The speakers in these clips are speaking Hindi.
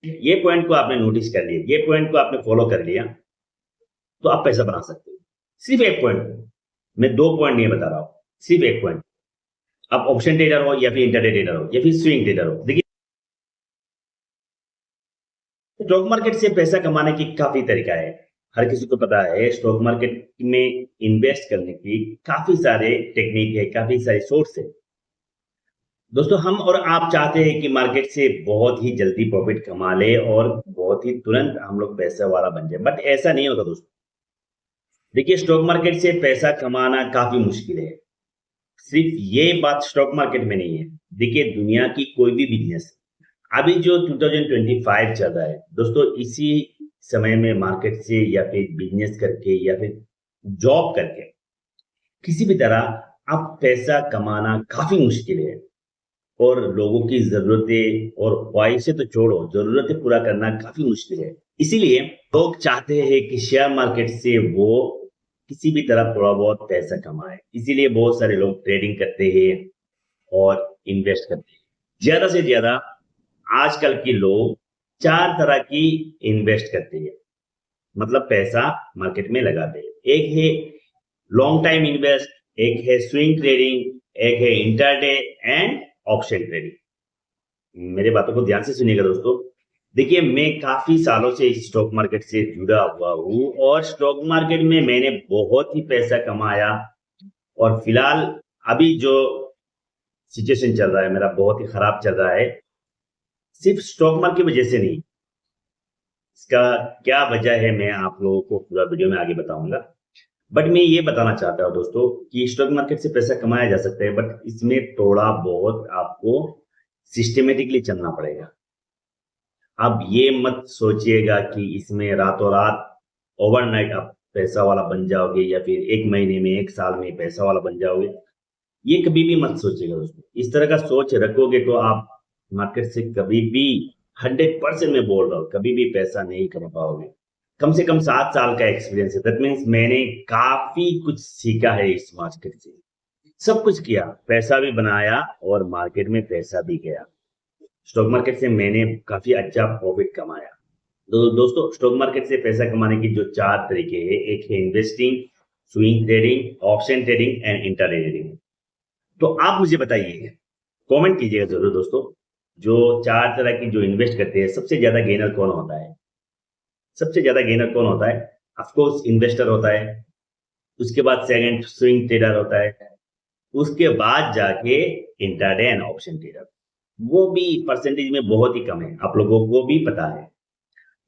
ये पॉइंट को आपने नोटिस कर लिया, ये पॉइंट को आपने फॉलो कर लिया, तो आप पैसा बना सकते हो। सिर्फ एक पॉइंट, मैं दो पॉइंट नहीं बता रहा हूं, सिर्फ एक पॉइंट। आप ऑप्शन ट्रेडर हो या फिर इंटरडे ट्रेडर हो या फिर स्विंग ट्रेडर हो, देखिए स्टॉक मार्केट से पैसा कमाने की काफी तरीका है। हर किसी को पता है स्टॉक मार्केट में इन्वेस्ट करने की काफी सारे टेक्निक है, काफी सारे सोर्स है। दोस्तों हम और आप चाहते हैं कि मार्केट से बहुत ही जल्दी प्रॉफिट कमा ले और बहुत ही तुरंत हम लोग पैसा वाला बन जाए, बट ऐसा नहीं होता दोस्तों। देखिए स्टॉक मार्केट से पैसा कमाना काफी मुश्किल है। सिर्फ ये बात स्टॉक मार्केट में नहीं है, देखिए दुनिया की कोई भी बिजनेस, अभी जो 2025 चल रहा है दोस्तों, इसी समय में मार्केट से या फिर बिजनेस करके या फिर जॉब करके किसी भी तरह आप पैसा कमाना काफी मुश्किल है। और लोगों की जरूरतें और ख्वाहिशें तो छोड़ो, जरूरतें पूरा करना काफी मुश्किल है। इसीलिए लोग चाहते हैं कि शेयर मार्केट से वो किसी भी तरह थोड़ा बहुत पैसा कमाए, इसीलिए बहुत सारे लोग ट्रेडिंग करते हैं और इन्वेस्ट करते हैं। ज्यादा से ज्यादा आजकल के लोग चार तरह की इन्वेस्ट करते हैं, मतलब पैसा मार्केट में लगाते हैं। एक है लॉन्ग टाइम इन्वेस्ट, एक है स्विंग ट्रेडिंग, एक है इंटरडे एंड ऑप्शन ट्रेडिंग। मेरे बातों को ध्यान से सुनिएगा दोस्तों। देखिए मैं काफी सालों से इस स्टॉक मार्केट से जुड़ा हुआ हूँ और स्टॉक मार्केट में मैंने बहुत ही पैसा कमाया। और फिलहाल अभी जो सिचुएशन चल रहा है मेरा बहुत ही खराब चल रहा है, सिर्फ स्टॉक मार्केट की वजह से नहीं। इसका क्या वजह है मैं आप लोगों को पूरा वीडियो में आगे बताऊंगा। बट मैं ये बताना चाहता हूँ दोस्तों कि स्टॉक मार्केट से पैसा कमाया जा सकता है, बट इसमें थोड़ा बहुत आपको सिस्टमेटिकली चलना पड़ेगा। आप ये मत सोचिएगा कि इसमें रातों रात ओवरनाइट आप पैसा वाला बन जाओगे या फिर एक महीने में एक साल में पैसा वाला बन जाओगे। ये कभी भी मत सोचिएगा दोस्तों। इस तरह का सोच रखोगे तो आप मार्केट से कभी भी 100% में बोल रहा हूँ, कभी भी पैसा नहीं कमा पाओगे। कम से कम 7 साल का एक्सपीरियंस है, दैट मीन्स मैंने काफी कुछ सीखा है इस मार्केट से। सब कुछ किया, पैसा भी बनाया और मार्केट में पैसा भी गया। स्टॉक मार्केट से मैंने काफी अच्छा प्रॉफिट कमाया। तो दोस्तों स्टॉक मार्केट से पैसा कमाने की जो चार तरीके हैं, एक है investing, swing trading, option trading and intraday trading. तो आप मुझे बताइए, कमेंट कीजिएगा जरूर दोस्तों, जो चार तरह की जो इन्वेस्ट करते हैं सबसे ज्यादा गेनर कौन होता है? सबसे ज्यादा गेनर कौन होता है? ऑफ कोर्स इन्वेस्टर होता है। उसके बाद सेकंड स्विंग ट्रेडर होता है। उसके बाद जाके इंट्राडे एंड ऑप्शन ट्रेडर। वो भी परसेंटेज में बहुत ही कम है, आप लोगों को भी पता है।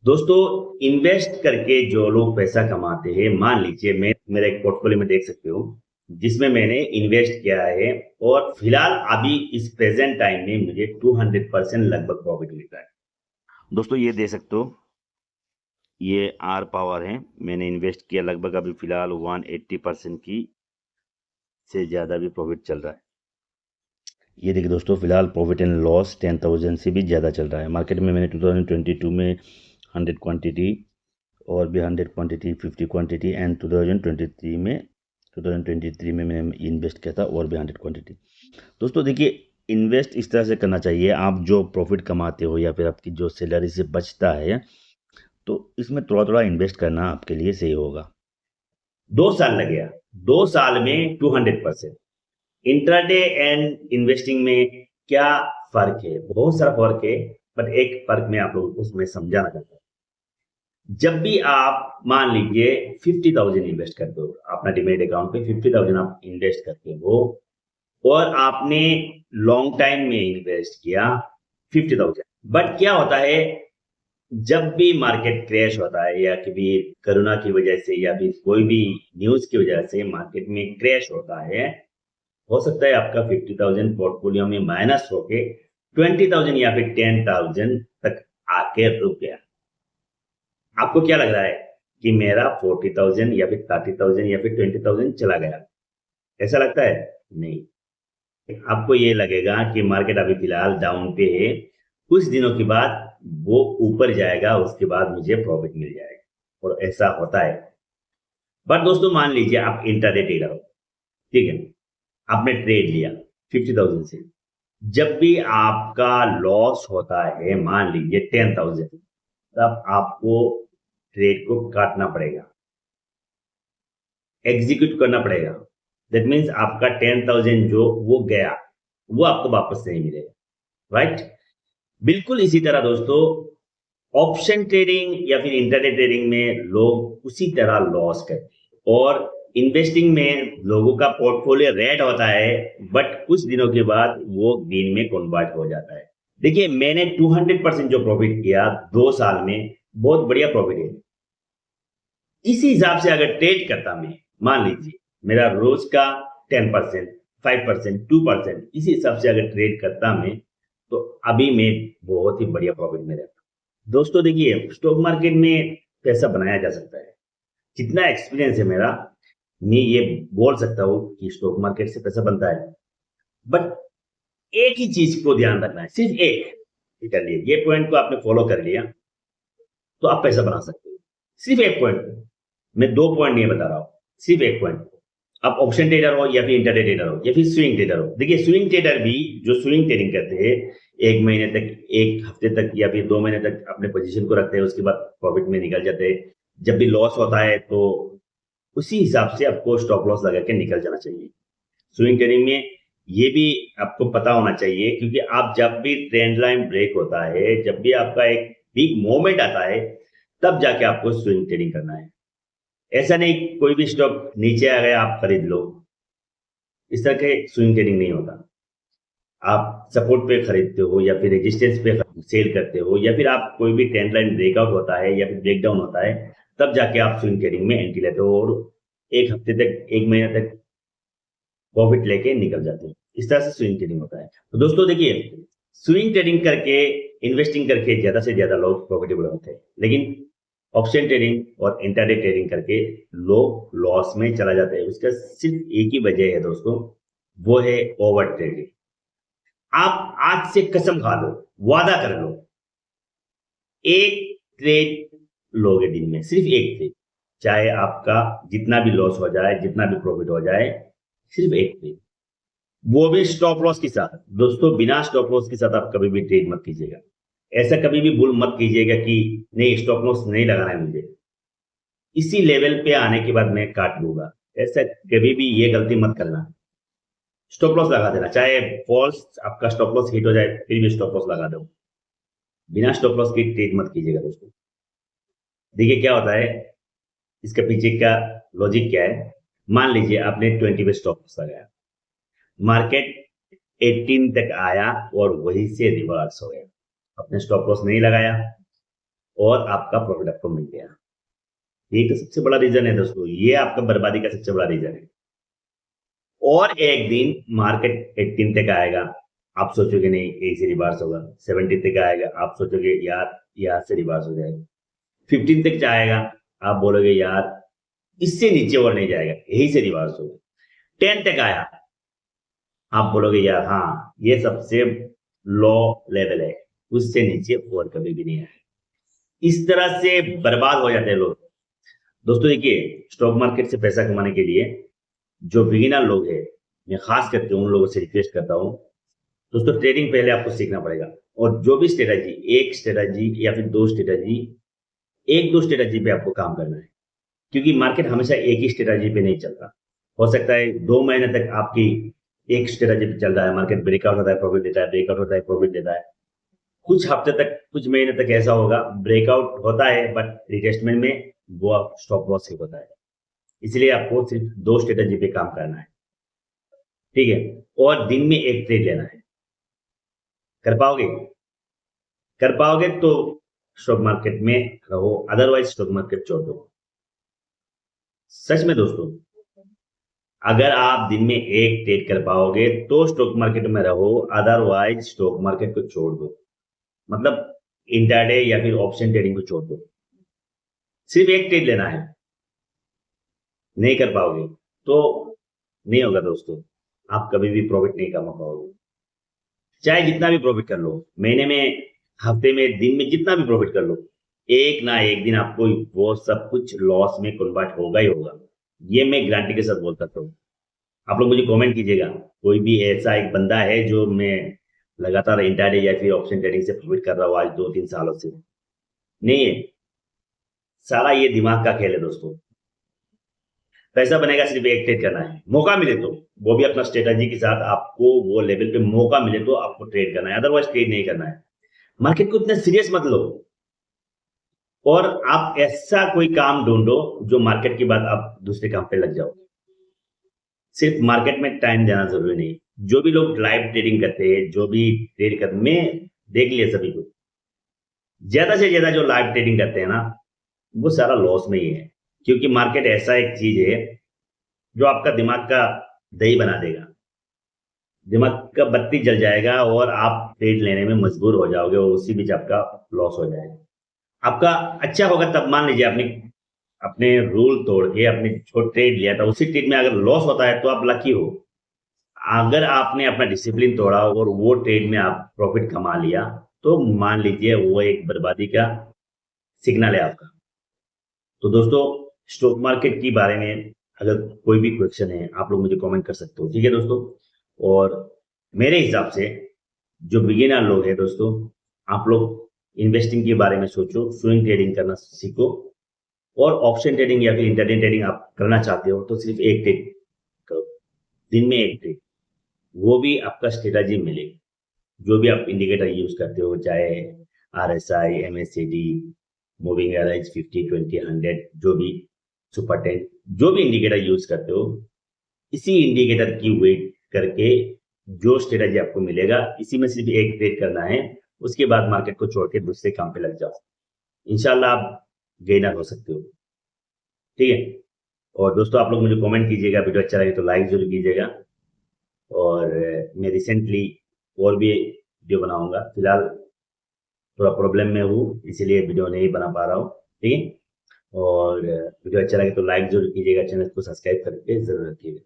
दोस्तों इन्वेस्ट करके जो लोग पैसा कमाते हैं, मान लीजिए मैं मेरा एक पोर्टफोलियो में देख सकते हो जिसमें मैंने इन्वेस्ट किया है और फिलहाल अभी इस प्रेजेंट टाइम में मुझे 200% लगभग प्रॉफिट मिल रहा है। दोस्तों ये दे सकते हो, ये आर पावर है, मैंने इन्वेस्ट किया लगभग अभी फिलहाल 180% की से ज़्यादा भी प्रॉफिट चल रहा है। ये देखिए दोस्तों, फिलहाल प्रॉफिट एंड लॉस 10,000 से भी ज़्यादा चल रहा है। मार्केट में मैंने 2022 में 100 क्वांटिटी और भी 100 क्वांटिटी, 50 क्वांटिटी एंड 2023 में मैंने इन्वेस्ट किया था और भी 100 क्वांटिटी। दोस्तों देखिए इन्वेस्ट इस तरह से करना चाहिए, आप जो प्रॉफिट कमाते हो या फिर आपकी जो सैलरी से बचता है तो इसमें थोड़ा थोड़ा इन्वेस्ट करना आपके लिए सही होगा। 2 साल लग गया, 2 साल में 200%। इंट्राडे एंड इन्वेस्टिंग में क्या फर्क है? बहुत सारा फर्क है, बट एक फर्क मैं आप लोगों को उसमें समझाना चाहता हूँ। जब भी आप मान लीजिए 50,000 इन्वेस्ट करते हो अपना डिमेट अकाउंट पे, 50,000 आप इन्वेस्ट करते हो और आपने लॉन्ग टाइम में इन्वेस्ट किया 50,000, बट क्या होता है जब भी मार्केट क्रैश होता है या कभी कोरोना की वजह से या फिर कोई भी न्यूज की वजह से मार्केट में क्रैश होता है, हो सकता है आपका 50,000 पोर्टफोलियो में माइनस होके 20,000 या फिर 10,000 तक आके रुक गया। आपको क्या लग रहा है कि मेरा 40,000 या फिर 30,000 या फिर 20,000 चला गया? ऐसा लगता है? नहीं, आपको ये लगेगा कि मार्केट अभी फिलहाल डाउन पे है, कुछ दिनों के बाद वो ऊपर जाएगा, उसके बाद मुझे प्रॉफिट मिल जाएगा। और ऐसा होता है। बट दोस्तों मान लीजिए आप इंट्राडे ट्रेडर हो, ठीक है, आपने ट्रेड लिया 50,000 से, जब भी आपका लॉस होता है, मान लीजिए 10,000, तब आपको ट्रेड को काटना पड़ेगा, एग्जीक्यूट करना पड़ेगा। दैट मीन्स आपका 10,000 जो वो गया, वो आपको वापस नहीं मिलेगा, राइट? बिल्कुल इसी तरह दोस्तों, ऑप्शन ट्रेडिंग या फिर इंटरडे ट्रेडिंग में लोग उसी तरह लॉस करते हैं, और इन्वेस्टिंग में लोगों का पोर्टफोलियो रेड होता है, बट कुछ दिनों के बाद वो ग्रीन में कन्वर्ट हो जाता है। देखिए, मैंने 200% जो प्रॉफिट किया 2 साल में, बहुत बढ़िया प्रॉफिट है। इसी हिसाब से अगर ट्रेड करता मैं, मान लीजिए मेरा रोज का 10%, 5%, 2%, इसी हिसाब से अगर ट्रेड करता मैं, तो अभी मैं बहुत ही बढ़िया प्रॉफिट में रहता। दोस्तों देखिए, स्टॉक मार्केट में पैसा बनाया जा सकता है। जितना एक्सपीरियंस है मेरा, मैं ये बोल सकता हूँ कि स्टॉक मार्केट से पैसा बनता है, बट एक ही चीज को ध्यान रखना है, सिर्फ एक कर लिए, ये पॉइंट को आपने फॉलो कर लिया तो आप पैसा बना सकते हो। सिर्फ एक पॉइंट, मैं 2 पॉइंट नहीं बता रहा हूँ, सिर्फ एक पॉइंट। आप ऑप्शन ट्रेडर हो या फिर इंटरडे ट्रेडर हो या फिर स्विंग ट्रेडर हो। देखिए, स्विंग ट्रेडर भी जो स्विंग ट्रेडिंग करते हैं, 1 महीने तक, 1 हफ्ते तक या फिर 2 महीने तक अपने पोजीशन को रखते हैं, उसके बाद प्रॉफिट में निकल जाते हैं। जब भी लॉस होता है तो उसी हिसाब से आपको स्टॉप लॉस लगा के निकल जाना चाहिए। स्विंग ट्रेडिंग में ये भी आपको पता होना चाहिए, क्योंकि आप जब भी ट्रेंड लाइन ब्रेक होता है, जब भी आपका एक बिग मोमेंट आता है, तब जाके आपको स्विंग ट्रेडिंग करना है। ऐसा नहीं कोई भी स्टॉक नीचे आ गया आप खरीद लो, इस तरह के स्विंग ट्रेडिंग नहीं होता। आप सपोर्ट पे खरीदते हो या फिर रेजिस्टेंस पे सेल करते हो, या फिर आप कोई भी ट्रेंड लाइन ब्रेकआउट होता है या फिर ब्रेकडाउन होता है, तब जाके आप स्विंग ट्रेडिंग में एंट्री लेते हो और 1 हफ्ते तक, 1 महीने तक प्रॉफिट लेके निकल जाते हैं। इस तरह से स्विंग ट्रेडिंग होता है। तो दोस्तों देखिए, स्विंग ट्रेडिंग करके, इन्वेस्टिंग करके ज्यादा से ज्यादा लोग प्रॉफिटेबल होते हैं, लेकिन ऑप्शन ट्रेडिंग और इंट्राडे ट्रेडिंग करके लोग लॉस में चला जाता है। उसका सिर्फ एक ही वजह है दोस्तों, वो है ओवर ट्रेडिंग। आप आज से कसम खा लो, वादा कर लो, एक ट्रेड लोगे दिन में, सिर्फ एक ट्रेड, चाहे आपका जितना भी लॉस हो जाए, जितना भी प्रॉफिट हो जाए, सिर्फ एक ट्रेड, वो भी स्टॉप लॉस के साथ। दोस्तों, बिना स्टॉप लॉस के साथ आप कभी भी ट्रेड मत कीजिएगा। ऐसा कभी भी भूल मत कीजिएगा कि नहीं, स्टॉप लॉस नहीं लगाना है मुझे, इसी लेवल पे आने के बाद मैं काट लूंगा। ऐसा कभी भी ये गलती मत करना। स्टॉप लॉस लगा देना, चाहे फॉल्स आपका स्टॉप लॉस हिट हो जाए, फिर भी स्टॉप लॉस लगा दो। बिना स्टॉप लॉस की ट्रेड मत कीजिएगा दोस्तों। देखिए क्या होता है, इसके पीछे का लॉजिक क्या है। मान लीजिए आपने 20 पे स्टॉप लॉस लगाया, मार्केट 18 तक आया और वहीं से रिवर्स हो गया, आपने स्टॉप लॉस नहीं लगाया और आपका प्रॉफिट आपको मिल गया। ये तो सबसे बड़ा रीजन है दोस्तों, ये आपका बर्बादी का सबसे बड़ा रीजन है। और एक दिन मार्केट 18 तक आएगा, आप सोचोगे नहीं यही से रिवर्स होगा, 70 तक आएगा, आप सोचोगे यार यहाँ से रिवर्स हो जाएगा, 15 तक जाएगा, आप बोलोगे यार इससे नीचे और नहीं जाएगा, यही से रिवर्स होगा। 10 तक आया, आप बोलोगे यार हाँ, ये सबसे लो लेवल है, उससे नीचे और कभी भी नहीं आएगा। इस तरह से बर्बाद हो जाते हैं लोग। दोस्तों देखिए, स्टॉक मार्केट से पैसा कमाने के लिए जो बिगिनर लोग हैं, मैं खास करके उन लोगों से रिक्वेस्ट करता हूँ, दोस्तों ट्रेडिंग पहले आपको सीखना पड़ेगा। और जो भी स्ट्रेटजी, एक स्ट्रेटजी या फिर दो स्ट्रेटजी, एक दो स्ट्रेटजी पे आपको काम करना है, क्योंकि मार्केट हमेशा एक ही स्ट्रेटजी पे नहीं चलता। हो सकता है 2 महीने तक आपकी एक स्ट्रेटजी पे चल रहा है, मार्केट ब्रेकआउट होता है प्रॉफिट देता है, ब्रेकआउट होता है प्रॉफिट देता है। कुछ हफ्ते तक, कुछ महीने तक ऐसा होगा, ब्रेकआउट होता है बट रिटेस्टमेंट में वो स्टॉप लॉस ही होता है। इसलिए आपको सिर्फ दो स्ट्रेटजी पे काम करना है, ठीक है, और दिन में एक ट्रेड लेना है। कर पाओगे? कर पाओगे तो स्टॉक मार्केट में रहो, अदरवाइज स्टॉक मार्केट छोड़ दो। सच में दोस्तों, अगर आप दिन में एक ट्रेड कर पाओगे तो स्टॉक मार्केट में रहो, अदरवाइज स्टॉक मार्केट को छोड़ दो। मतलब इंट्राडे या फिर ऑप्शन ट्रेडिंग को छोड़ दो, सिर्फ एक ट्रेड लेना है। नहीं कर पाओगे तो नहीं होगा दोस्तों, आप कभी भी प्रॉफिट नहीं कमा पाओगे। चाहे जितना भी प्रॉफिट कर लो, महीने में, हफ्ते में, दिन में, जितना भी प्रॉफिट कर लो, एक ना एक दिन आपको वो सब कुछ लॉस में कन्वर्ट होगा ही होगा। ये मैं गारंटी के साथ बोल सकता हूँ। आप लोग मुझे कमेंट कीजिएगा, कोई भी ऐसा एक बंदा है जो मैं लगातार इंट्राडे या फिर ऑप्शन ट्रेडिंग से प्रॉफिट कर रहा हो आज 2-3 सालों से। नहीं है। सारा ये दिमाग का खेल है दोस्तों। पैसा बनेगा सिर्फ एक ट्रेड करना है, मौका मिले तो, वो भी अपना स्ट्रेटजी के साथ आपको वो लेवल पे मौका मिले तो आपको ट्रेड करना है, अदरवाइज ट्रेड नहीं करना है। मार्केट को इतना सीरियस मत लो और आप ऐसा कोई काम ढूंढो जो मार्केट के बाद आप दूसरे काम पे लग जाओ। सिर्फ मार्केट में टाइम देना जरूरी नहीं। जो भी लोग लाइव ट्रेडिंग करते हैं, जो भी ट्रेड करते, मैं देख लिया सभी को, ज्यादा से ज्यादा जो लाइव ट्रेडिंग करते हैं ना, वो सारा लॉस में ही है। क्योंकि मार्केट ऐसा एक चीज है जो आपका दिमाग का दही बना देगा, दिमाग का बत्ती जल जाएगा और आप ट्रेड लेने में मजबूर हो जाओगे और उसी बीच आपका लॉस हो जाएगा। आपका अच्छा होगा तब, मान लीजिए आपने अपने रूल तोड़ के अपने जो ट्रेड लिया था उसी ट्रेड में अगर लॉस होता है तो आप लकी हो। अगर आपने अपना डिसिप्लिन तोड़ा और वो ट्रेड में आप प्रॉफिट कमा लिया तो मान लीजिए वो एक बर्बादी का सिग्नल है आपका। तो दोस्तों, स्टॉक मार्केट के बारे में अगर कोई भी क्वेश्चन है आप लोग मुझे कमेंट कर सकते हो, ठीक है दोस्तों। और मेरे हिसाब से जो बिगिनर लोग हैं दोस्तों, आप लोग इन्वेस्टिंग के बारे में सोचो, स्विंग ट्रेडिंग करना सीखो और ऑप्शन ट्रेडिंग या फिर इंटरडे ट्रेडिंग आप करना चाहते हो तो सिर्फ एक ट्रेड करो, दिन में एक ट्रेड, वो भी आपका स्ट्रेटजी मिलेगी। जो भी आप इंडिकेटर यूज करते हो, चाहे RSI, MACD, मूविंग एवरेज, 50, 20, 100, जो भी सुपर 10, जो भी इंडिकेटर यूज करते हो, इसी इंडिकेटर की वेट करके जो स्ट्रेटजी आपको मिलेगा, इसी में सिर्फ एक ट्रेड करना है। उसके बाद मार्केट को छोड़ के दूसरे काम पे लग जाओ, इंशाल्लाह आप गेनर हो सकते हो, ठीक है। और दोस्तों, आप लोग मुझे कमेंट कीजिएगा, वीडियो अच्छा लगे तो लाइक जरूर कीजिएगा। और मैं रिसेंटली और भी वीडियो बनाऊंगा, फिलहाल थोड़ा प्रॉब्लम में हूँ इसीलिए वीडियो नहीं बना पा रहा हूँ, ठीक है। और वीडियो अच्छा लगे तो लाइक जरूर कीजिएगा, चैनल को सब्सक्राइब करके जरूर रखिएगा।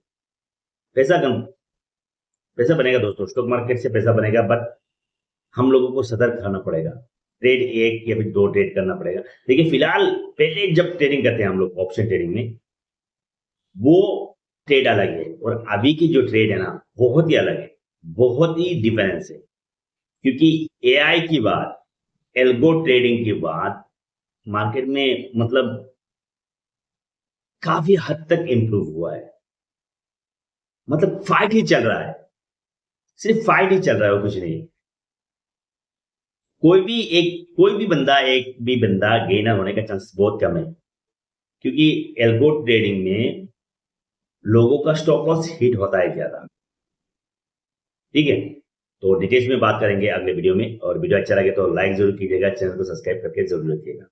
पैसा बनेगा दोस्तों, स्टॉक मार्केट से पैसा बनेगा, बट हम लोगों को सतर्क रहना पड़ेगा। ट्रेड एक या फिर दो ट्रेड करना पड़ेगा। देखिए, फिलहाल पहले जब ट्रेडिंग करते हैं हम लोग ऑप्शन ट्रेडिंग में, वो ट्रेड अलग है और अभी की जो ट्रेड है ना, बहुत ही अलग है, बहुत ही डिफरेंस है। क्योंकि AI की बात, एल्गो ट्रेडिंग की बात मार्केट में मतलब काफी हद तक इंप्रूव हुआ है। मतलब फाइट ही चल रहा है, सिर्फ फाइट ही चल रहा है, कुछ नहीं। एक भी बंदा गेनर होने का चांस बहुत कम है, क्योंकि एल्गो ट्रेडिंग में लोगों का स्टॉप लॉस हिट होता है ज्यादा, ठीक है। तो डिटेल्स में बात करेंगे अगले वीडियो में। और वीडियो अच्छा लगे तो लाइक जरूर कीजिएगा, चैनल को सब्सक्राइब करके जरूर रखिएगा।